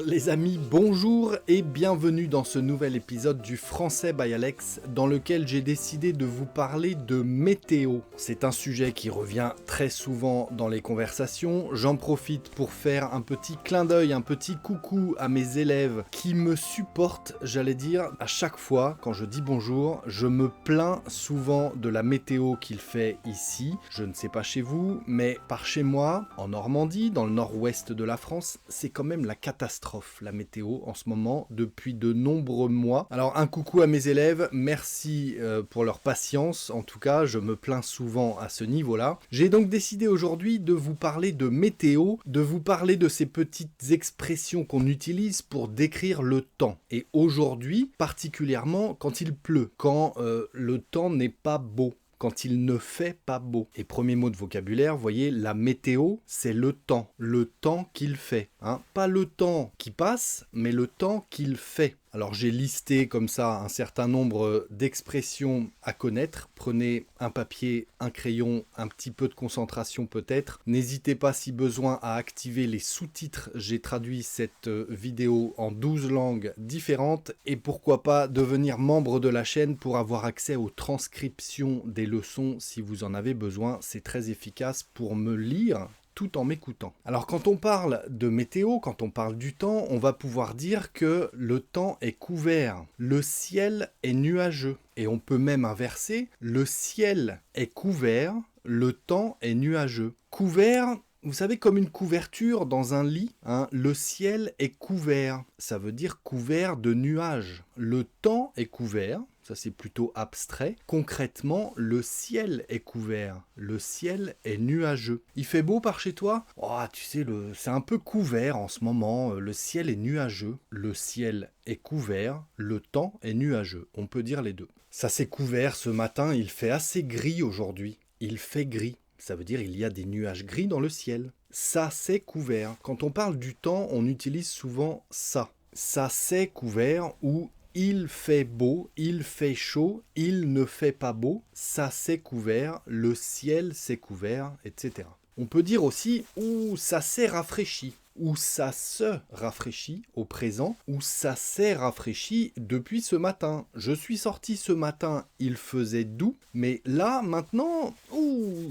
Les amis, bonjour et bienvenue dans ce nouvel épisode du Français by Alex dans lequel j'ai décidé de vous parler de météo. C'est un sujet qui revient très souvent dans les conversations. J'en profite pour faire un petit clin d'œil, un petit coucou à mes élèves qui me supportent, j'allais dire, à chaque fois quand je dis bonjour. Je me plains souvent de la météo qu'il fait ici. Je ne sais pas chez vous, mais par chez moi, en Normandie, dans le nord-ouest de la France, c'est quand même la catastrophe, la météo en ce moment, depuis de nombreux mois. Alors un coucou à mes élèves, merci pour leur patience, en tout cas je me plains souvent à ce niveau-là. J'ai donc décidé aujourd'hui de vous parler de météo, de vous parler de ces petites expressions qu'on utilise pour décrire le temps. Et aujourd'hui, particulièrement quand il pleut, quand le temps n'est pas beau. Quand il ne fait pas beau. Et premier mot de vocabulaire, vous voyez, la météo, c'est le temps qu'il fait. Pas le temps qui passe, mais le temps qu'il fait. Alors j'ai listé comme ça un certain nombre d'expressions à connaître. Prenez un papier, un crayon, un petit peu de concentration peut-être. N'hésitez pas si besoin à activer les sous-titres. J'ai traduit cette vidéo en 12 langues différentes. Et pourquoi pas devenir membre de la chaîne pour avoir accès aux transcriptions des leçons si vous en avez besoin. C'est très efficace pour me lire tout en m'écoutant. Alors quand on parle de météo, quand on parle du temps, on va pouvoir dire que le temps est couvert, le ciel est nuageux. Et on peut même inverser, le ciel est couvert, le temps est nuageux. Couvert, vous savez, comme une couverture dans un lit, le ciel est couvert, ça veut dire couvert de nuages. Le temps est couvert, ça c'est plutôt abstrait. Concrètement, le ciel est couvert, le ciel est nuageux. Il fait beau par chez toi ? Oh, tu sais, c'est un peu couvert en ce moment, le ciel est nuageux. Le ciel est couvert, le temps est nuageux. On peut dire les deux. Ça s'est couvert ce matin, il fait assez gris aujourd'hui. Il fait gris. Ça veut dire il y a des nuages gris dans le ciel. Ça s'est couvert. Quand on parle du temps, on utilise souvent ça. Ça s'est couvert ou il fait beau, il fait chaud, il ne fait pas beau, ça s'est couvert, le ciel s'est couvert, etc. On peut dire aussi ou ça s'est rafraîchi, ou ça se rafraîchit au présent, ou ça s'est rafraîchi depuis ce matin. Je suis sorti ce matin, il faisait doux, mais là, maintenant,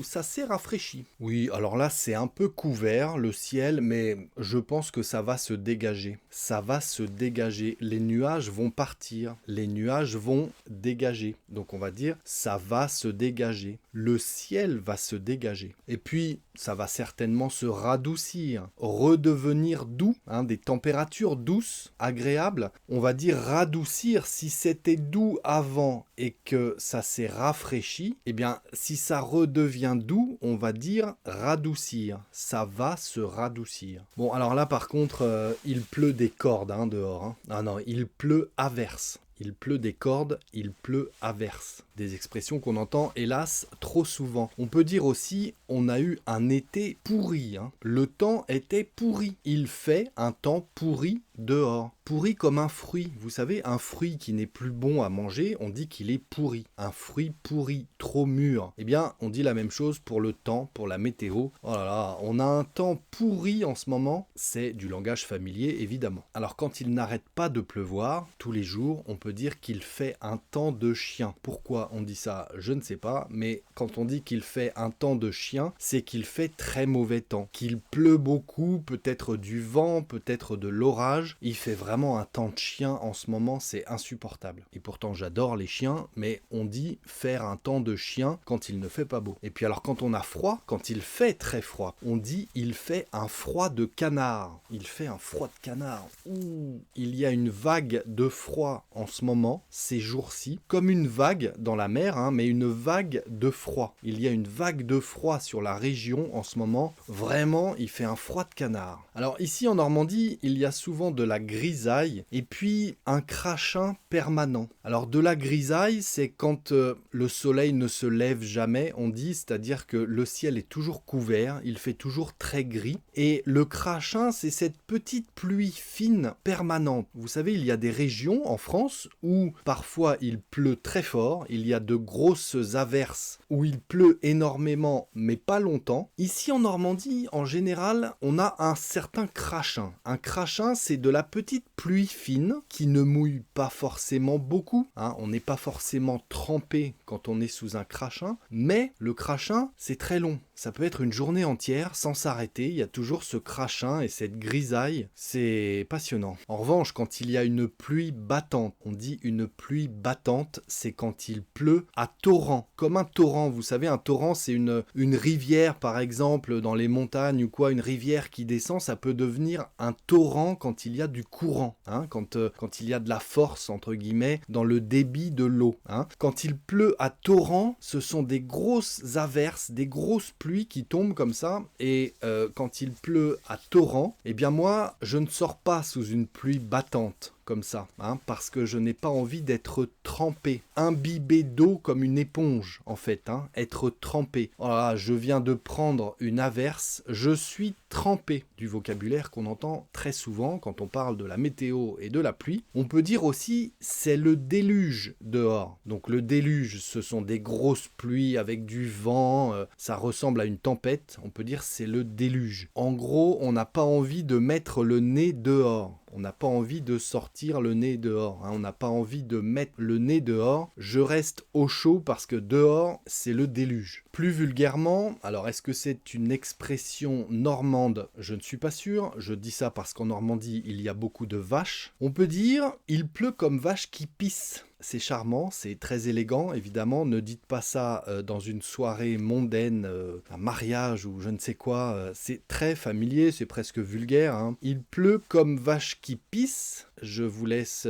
ça s'est rafraîchi. Oui, alors là, c'est un peu couvert, le ciel, mais je pense que ça va se dégager. Ça va se dégager. Les nuages vont partir. Les nuages vont dégager. Donc on va dire, ça va se dégager. Le ciel va se dégager. Et puis, ça va certainement se radoucir, redevenir doux, des températures douces, agréables. On va dire radoucir. Si c'était doux avant et que ça s'est rafraîchi, eh bien, si ça redevient doux, on va dire radoucir. Ça va se radoucir. Bon, alors là, par contre, il pleut des cordes dehors. Ah non, il pleut à verse. Il pleut des cordes, il pleut à verse. Des expressions qu'on entend, hélas, trop souvent. On peut dire aussi, on a eu un été pourri. Le temps était pourri. Il fait un temps pourri dehors. Pourri comme un fruit. Vous savez, un fruit qui n'est plus bon à manger, on dit qu'il est pourri. Un fruit pourri, trop mûr. Eh bien, on dit la même chose pour le temps, pour la météo. Oh là là, on a un temps pourri en ce moment. C'est du langage familier, évidemment. Alors, quand il n'arrête pas de pleuvoir, tous les jours, on peut dire qu'il fait un temps de chien. Pourquoi on dit ça ? Je ne sais pas, mais quand on dit qu'il fait un temps de chien, c'est qu'il fait très mauvais temps. Qu'il pleut beaucoup, peut-être du vent, peut-être de l'orage. Il fait vraiment un temps de chien en ce moment, c'est insupportable. Et pourtant, j'adore les chiens, mais on dit faire un temps de chien quand il ne fait pas beau. Et puis alors, quand on a froid, quand il fait très froid, on dit il fait un froid de canard. Il fait un froid de canard. Ouh, il y a une vague de froid en ce moment, ces jours-ci, comme une vague dans la mer, mais une vague de froid. Il y a une vague de froid sur la région en ce moment. Vraiment, il fait un froid de canard. Alors ici en Normandie, il y a souvent de la grisaille et puis un crachin permanent. Alors de la grisaille, c'est quand le soleil ne se lève jamais, on dit, c'est-à-dire que le ciel est toujours couvert, il fait toujours très gris. Et le crachin, c'est cette petite pluie fine permanente. Vous savez, il y a des régions en France où parfois il pleut très fort, il y a de grosses averses où il pleut énormément mais pas longtemps. Ici en Normandie, en général, on a un certain crachin. Un crachin, c'est de la petite pluie fine qui ne mouille pas forcément beaucoup. On n'est pas forcément trempé quand on est sous un crachin, mais le crachin, c'est très long. Ça peut être une journée entière sans s'arrêter, il y a toujours ce crachin et cette grisaille, c'est passionnant. En revanche, quand il y a une pluie battante, on dit une pluie battante, c'est quand il pleut à torrent, comme un torrent. Vous savez, un torrent, c'est une rivière par exemple dans les montagnes ou quoi, une rivière qui descend, ça peut devenir un torrent quand il y a du courant, quand il y a de la force entre guillemets dans le débit de l'eau. Quand il pleut à torrent, ce sont des grosses averses, des grosses pluie qui tombe comme ça et quand il pleut à torrent, eh bien moi je ne sors pas sous une pluie battante comme ça, parce que je n'ai pas envie d'être trempé, imbibé d'eau comme une éponge en fait, être trempé. Voilà, je viens de prendre une averse, je suis trempé, du vocabulaire qu'on entend très souvent quand on parle de la météo et de la pluie. On peut dire aussi c'est le déluge dehors. Donc le déluge, ce sont des grosses pluies avec du vent, ça ressemble à une tempête, on peut dire c'est le déluge. En gros, on n'a pas envie de mettre le nez dehors. On n'a pas envie de sortir le nez dehors, on n'a pas envie de mettre le nez dehors. Je reste au chaud parce que dehors, c'est le déluge. Plus vulgairement, alors est-ce que c'est une expression normande ? Je ne suis pas sûr, je dis ça parce qu'en Normandie, il y a beaucoup de vaches. On peut dire, il pleut comme vache qui pisse. C'est charmant, c'est très élégant, évidemment. Ne dites pas ça dans une soirée mondaine, un mariage ou je ne sais quoi. C'est très familier, c'est presque vulgaire. Il pleut comme vache qui pisse. Je vous laisse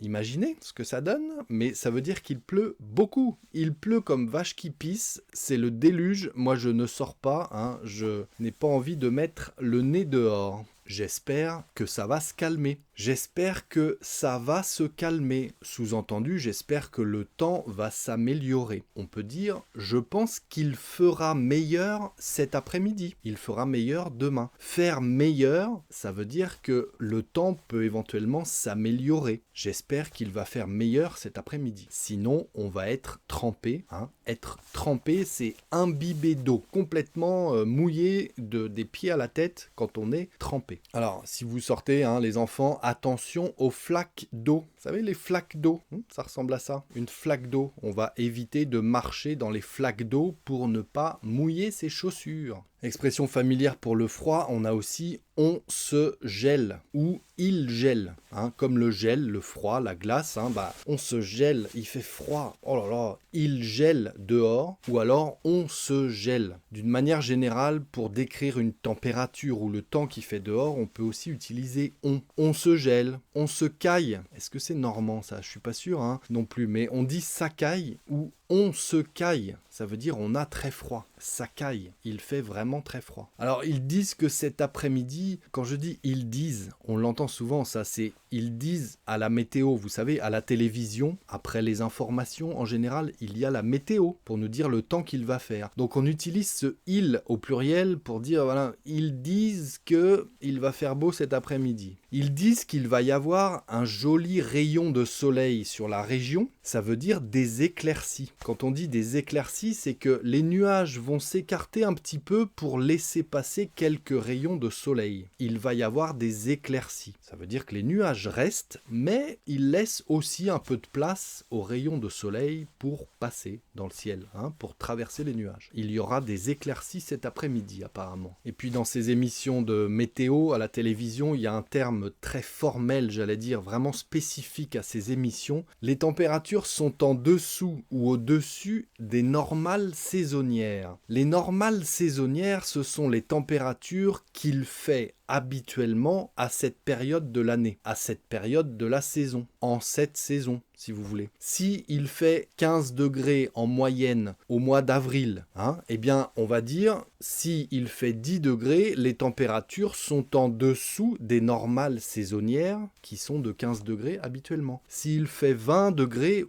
imaginer ce que ça donne, mais ça veut dire qu'il pleut beaucoup. Il pleut comme vache qui pisse, c'est le déluge. Moi, je ne sors pas, je n'ai pas envie de mettre le nez dehors. J'espère que ça va se calmer. J'espère que ça va se calmer. Sous-entendu, j'espère que le temps va s'améliorer. On peut dire, je pense qu'il fera meilleur cet après-midi. Il fera meilleur demain. Faire meilleur, ça veut dire que le temps peut éventuellement s'améliorer. J'espère qu'il va faire meilleur cet après-midi. Sinon, on va être trempé. Être trempé, c'est imbibé d'eau, complètement mouillé des pieds à la tête quand on est trempé. Alors, si vous sortez, les enfants, attention aux flaques d'eau. Vous savez, les flaques d'eau, ça ressemble à ça. Une flaque d'eau. On va éviter de marcher dans les flaques d'eau pour ne pas mouiller ses chaussures. Expression familière pour le froid, on a aussi « on se gèle » ou « il gèle ». Comme le gel, le froid, la glace, on se gèle, il fait froid. Oh là là, il gèle dehors ou alors on se gèle. D'une manière générale, pour décrire une température ou le temps qu'il fait dehors, on peut aussi utiliser « on ». On se gèle, on se caille. Est-ce que c'est normand ça ? Je suis pas sûr non plus, mais on dit « ça caille » ou « on se caille ». Ça veut dire on a très froid, ça caille, il fait vraiment très froid. Alors ils disent que cet après-midi, quand je dis ils disent, on l'entend souvent ça, c'est ils disent à la météo, vous savez, à la télévision, après les informations en général, il y a la météo pour nous dire le temps qu'il va faire. Donc on utilise ce il au pluriel pour dire voilà, ils disent que il va faire beau cet après-midi. Ils disent qu'il va y avoir un joli rayon de soleil sur la région, ça veut dire des éclaircies. Quand on dit des éclaircies, c'est que les nuages vont s'écarter un petit peu pour laisser passer quelques rayons de soleil. Il va y avoir des éclaircies. Ça veut dire que les nuages restent, mais ils laissent aussi un peu de place aux rayons de soleil pour passer dans le ciel, pour traverser les nuages. Il y aura des éclaircies cet après-midi apparemment. Et puis dans ces émissions de météo à la télévision, il y a un terme très formel, j'allais dire, vraiment spécifique à ces émissions. Les températures sont en dessous ou au-dessus des normales saisonnières. Les normales saisonnières, ce sont les températures qu'il fait habituellement à cette période de l'année, à cette période de la saison, en cette saison, si vous voulez. Si il fait 15 degrés en moyenne au mois d'avril, eh bien, on va dire, si il fait 10 degrés, les températures sont en dessous des normales saisonnières, qui sont de 15 degrés habituellement. S'il fait 20 degrés,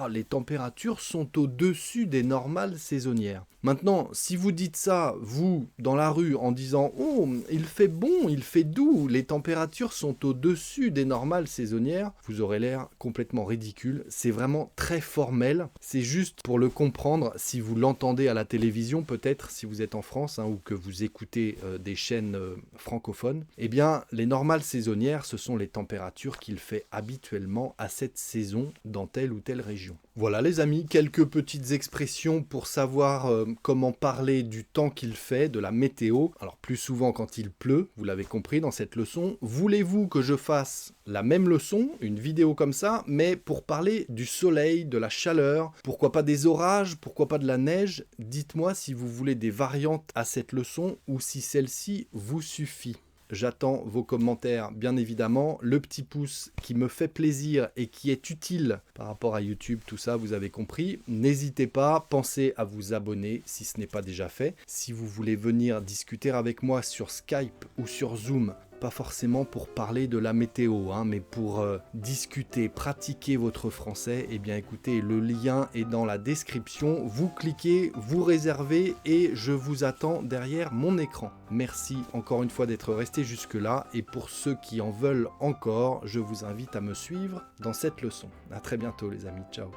les températures sont au-dessus des normales saisonnières. Maintenant, si vous dites ça, vous, dans la rue, en disant « Oh, il fait bon, il fait doux, les températures sont au-dessus des normales saisonnières », vous aurez l'air complètement ridicule. C'est vraiment très formel. C'est juste pour le comprendre, si vous l'entendez à la télévision, peut-être, si vous êtes en France, ou que vous écoutez des chaînes francophones, eh bien, les normales saisonnières, ce sont les températures qu'il fait habituellement à cette saison dans telle ou telle région. Voilà les amis, quelques petites expressions pour savoir comment parler du temps qu'il fait, de la météo. Alors plus souvent quand il pleut, vous l'avez compris dans cette leçon. Voulez-vous que je fasse la même leçon, une vidéo comme ça, mais pour parler du soleil, de la chaleur, pourquoi pas des orages, pourquoi pas de la neige? Dites-moi si vous voulez des variantes à cette leçon ou si celle-ci vous suffit. J'attends vos commentaires, bien évidemment. Le petit pouce qui me fait plaisir et qui est utile par rapport à YouTube, tout ça, vous avez compris. N'hésitez pas, pensez à vous abonner si ce n'est pas déjà fait. Si vous voulez venir discuter avec moi sur Skype ou sur Zoom, pas forcément pour parler de la météo, mais pour discuter, pratiquer votre français, eh bien écoutez, le lien est dans la description. Vous cliquez, vous réservez et je vous attends derrière mon écran. Merci encore une fois d'être resté jusque-là et pour ceux qui en veulent encore, je vous invite à me suivre dans cette leçon. À très bientôt les amis, ciao.